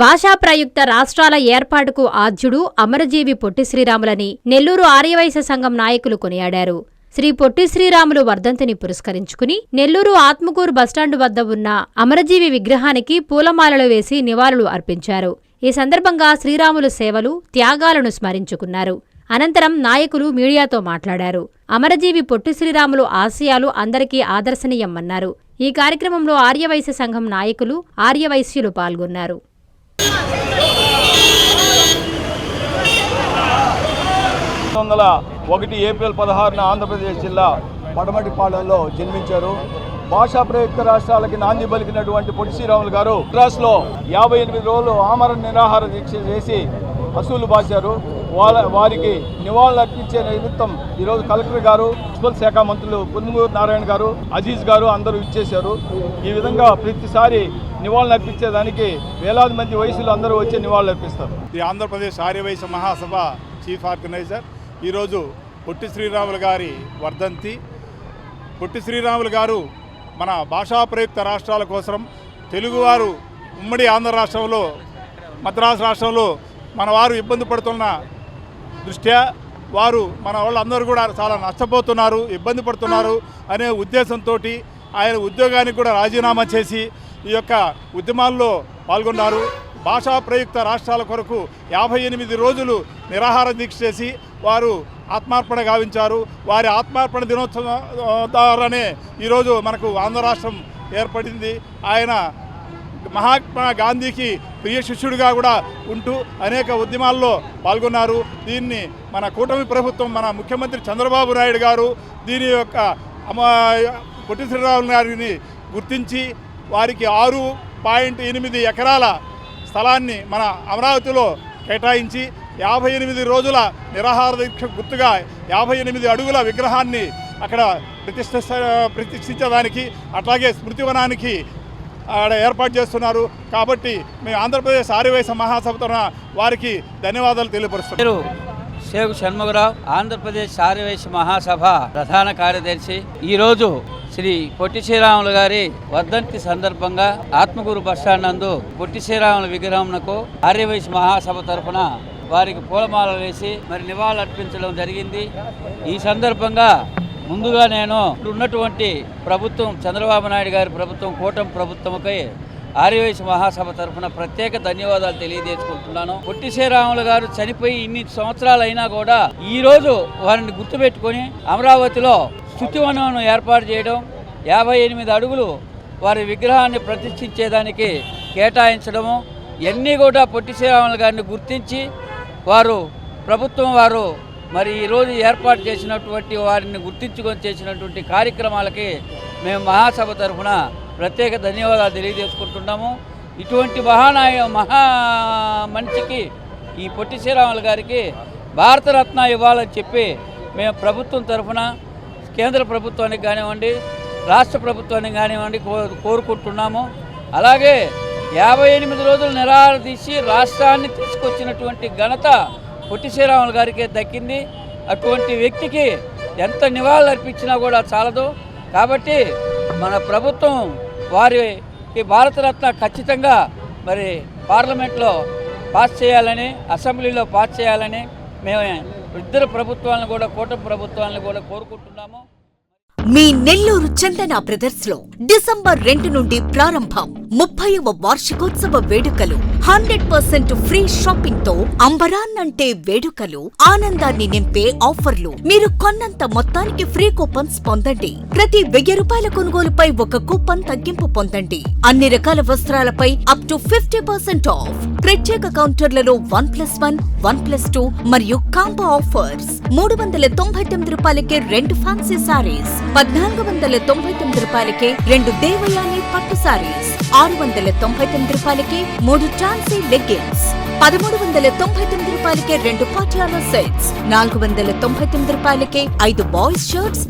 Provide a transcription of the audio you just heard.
భాషా ప్రయుక్త రాష్ట్రాల ఏర్పాటుకు ఆద్యుడు అమరజీవి పొట్టి శ్రీరాములని నెల్లూరు ఆర్యవైశ్య సంఘం నాయకులు కొనియాడారు. శ్రీ పొట్టి శ్రీరాములు వర్ధంతిని పురస్కరించుకుని నెల్లూరు ఆత్మకూరు బస్టాండు వద్ద ఉన్న అమరజీవి విగ్రహానికి పూలమాలలు వేసి నివాళులు అర్పించారు. ఈ సందర్భంగా శ్రీరాములు సేవలు, త్యాగాలను స్మరించుకున్నారు. అనంతరం నాయకులు మీడియాతో మాట్లాడారు. అమరజీవి పొట్టి శ్రీరాములు ఆశయాలు అందరికీ ఆదర్శనీయమన్నారు. ఈ కార్యక్రమంలో ఆర్యవైశ్య సంఘం నాయకులు, ఆర్యవైశ్యులు పాల్గొన్నారు. 1901 ఏప్రిల్ 16న ఆంధ్రప్రదేశ్ జిల్లా పడమటిపాలెంలో జన్మించారు. భాషా ప్రయుక్త రాష్ట్రాలకి నాంది పలికినటువంటి పొట్టి శ్రీరాములు గారు మద్రాసులో 58 రోజులు ఆమరణ నిరాహార దీక్ష చేసి అసూలు బాచారు. వారికి నివాళులు అర్పించే నిమిత్తం ఈరోజు కలెక్టర్ గారు, మున్సిపల్ శాఖ మంత్రులు పొన్నుమూరు నారాయణ గారు, అజీజ్ గారు అందరూ ఇచ్చేశారు. ఈ విధంగా ప్రతిసారి నివాళులు అర్పించేదానికి వేలాది మంది వయసులు అందరూ వచ్చి నివాళులు అర్పిస్తారు. ఈ ఆంధ్రప్రదేశ్ ఆర్యవైశ్య మహాసభ చీఫ్ ఆర్గనైజర్ ఈరోజు పొట్టి శ్రీరాములు గారి వర్ధంతి. పొట్టి శ్రీరాములు గారు మన భాషా ప్రయుక్త రాష్ట్రాల కోసం తెలుగువారు ఉమ్మడి ఆంధ్ర రాష్ట్రంలో, మద్రాసు రాష్ట్రంలో మన వారు ఇబ్బంది పడుతున్న దృష్ట్యా వారు మన వాళ్ళందరూ కూడా చాలా నష్టపోతున్నారు, ఇబ్బంది పడుతున్నారు అనే ఉద్దేశంతో ఆయన ఉద్యోగానికి కూడా రాజీనామా చేసి ఈ యొక్క ఉద్యమాల్లో పాల్గొన్నారు. భాషా ప్రయుక్త రాష్ట్రాల కొరకు 58 రోజులు నిరాహార దీక్ష చేసి వారు ఆత్మార్పణ గావించారు. వారి ఆత్మార్పణ దినోత్సవం ద్వారానే ఈరోజు మనకు ఆంధ్ర రాష్ట్రం ఏర్పడింది. ఆయన మహాత్మా గాంధీకి ప్రియ శిష్యుడిగా కూడా ఉంటూ అనేక ఉద్యమాల్లో పాల్గొన్నారు. దీన్ని మన కూటమి ప్రభుత్వం, మన ముఖ్యమంత్రి చంద్రబాబు నాయుడు గారు దీని యొక్క పొట్టి శ్రీరాములు గారిని గుర్తించి వారికి 6.8 ఎకరాల స్థలాన్ని మన అమరావతిలో కేటాయించి 58 రోజుల నిరాహార దీక్ష గుర్తుగా 58 అడుగుల విగ్రహాన్ని అక్కడ ప్రతిష్ఠించడానికి, అట్లాగే స్మృతివనానికి ఆడ ఏర్పాటు చేస్తున్నారు. కాబట్టి మేము ఆంధ్రప్రదేశ్ ఆర్యవైశ్య మహాసభ తరఫున వారికి ధన్యవాదాలు తెలియపరుస్తున్నాం. షేక్ షణ్ముగరావు, ఆంధ్రప్రదేశ్ ఆర్యవైశ్య మహాసభ ప్రధాన కార్యదర్శి. ఈరోజు శ్రీ పొట్టి శ్రీరాములు గారి వర్ధంతి సందర్భంగా ఆత్మకూరు బస్టాండ్ నందు పొట్టి శ్రీరాముల విగ్రహంకు ఆర్యవైశ్య మహాసభ తరఫున వారికి పూలమాలలు వేసి మరి నివాళులు అర్పించడం జరిగింది. ఈ సందర్భంగా ముందుగా నేను ఉన్నటువంటి ప్రభుత్వం, చంద్రబాబు నాయుడు గారి ప్రభుత్వం, కూటమి ప్రభుత్వంపై ఆర్యవైశ్య మహాసభ తరఫున ప్రత్యేక ధన్యవాదాలు తెలియజేసుకుంటున్నాను. పొట్టి శ్రీరాములు గారు చనిపోయి ఇన్ని సంవత్సరాలు అయినా కూడా ఈరోజు వారిని గుర్తుపెట్టుకొని అమరావతిలో స్తుతివనం ఏర్పాటు చేయడం, 58 అడుగులు వారి విగ్రహాన్ని ప్రతిష్ఠించేదానికి కేటాయించడము, ఇవన్నీ కూడా పొట్టి శ్రీరాములు గారిని గుర్తించి వారు ప్రభుత్వం వారు మరి ఈరోజు ఏర్పాటు చేసినటువంటి వారిని గుర్తించుకొని చేసినటువంటి కార్యక్రమాలకి మేము మహాసభ తరఫున ప్రత్యేక ధన్యవాదాలు తెలియజేసుకుంటున్నాము. ఇటువంటి మహా మనిషికి, ఈ పొట్టి శ్రీరాములు గారికి భారతరత్న ఇవ్వాలని చెప్పి మేము ప్రభుత్వం తరఫున కేంద్ర ప్రభుత్వానికి కానివ్వండి, రాష్ట్ర ప్రభుత్వానికి కానివ్వండి కోరుకుంటున్నాము. అలాగే 58 రోజులు నిరాహార తీసి రాష్ట్రాన్ని తీసుకొచ్చినటువంటి ఘనత పొట్టి శ్రీరాములు గారికి దక్కింది. అటువంటి వ్యక్తికి ఎంత నివాళులు అర్పించినా కూడా చాలదు. కాబట్టి మన ప్రభుత్వం వారికి భారతరత్న ఖచ్చితంగా మరి పార్లమెంట్లో పాస్ చేయాలని, అసెంబ్లీలో పాస్ చేయాలని మేము ఇద్దరు ప్రభుత్వాలను కూడా, కూటమి ప్రభుత్వాలను కూడా కోరుకుంటున్నాము. మీ నెల్లూరు చందన బ్రదర్స్ లో డిసెంబర్ 2 నుండి ప్రారంభం 30వ వార్షికోత్సవ వేడుకలు. 100% ఫ్రీ షాపింగ్ తో అంబరాన్నంటే వేడుకలు, ఆనందాన్ని నింపే ఆఫర్లు. మీరు కొన్నంత మొత్తానికి ఫ్రీ కూపన్స్ పొందండి. ప్రతి 1000 రూపాయల కొనుగోలుపై ఒక కూపన్ తగ్గింపు పొందండి. అన్ని రకాల వస్త్రాలపై అప్ టు 50% ఆఫ్. ప్రత్యేక కౌంటర్లలో 1+1, 1+2 మరియు కాంబో ఆఫర్స్. 399 రూపాయలకే 2 ఫ్యాన్సీ సారీస్, 1499 రూపాయలకే 2 దేవయాని పట్టు సారీస్, 699 రూపాయలకే 3 ఝాన్సీ లెగ్గిన్స్, 1399 రూపాయలకే 2 పాటియాలా సెట్స్, 499 రూపాయలకే 5 బాయ్స్ షర్ట్స్.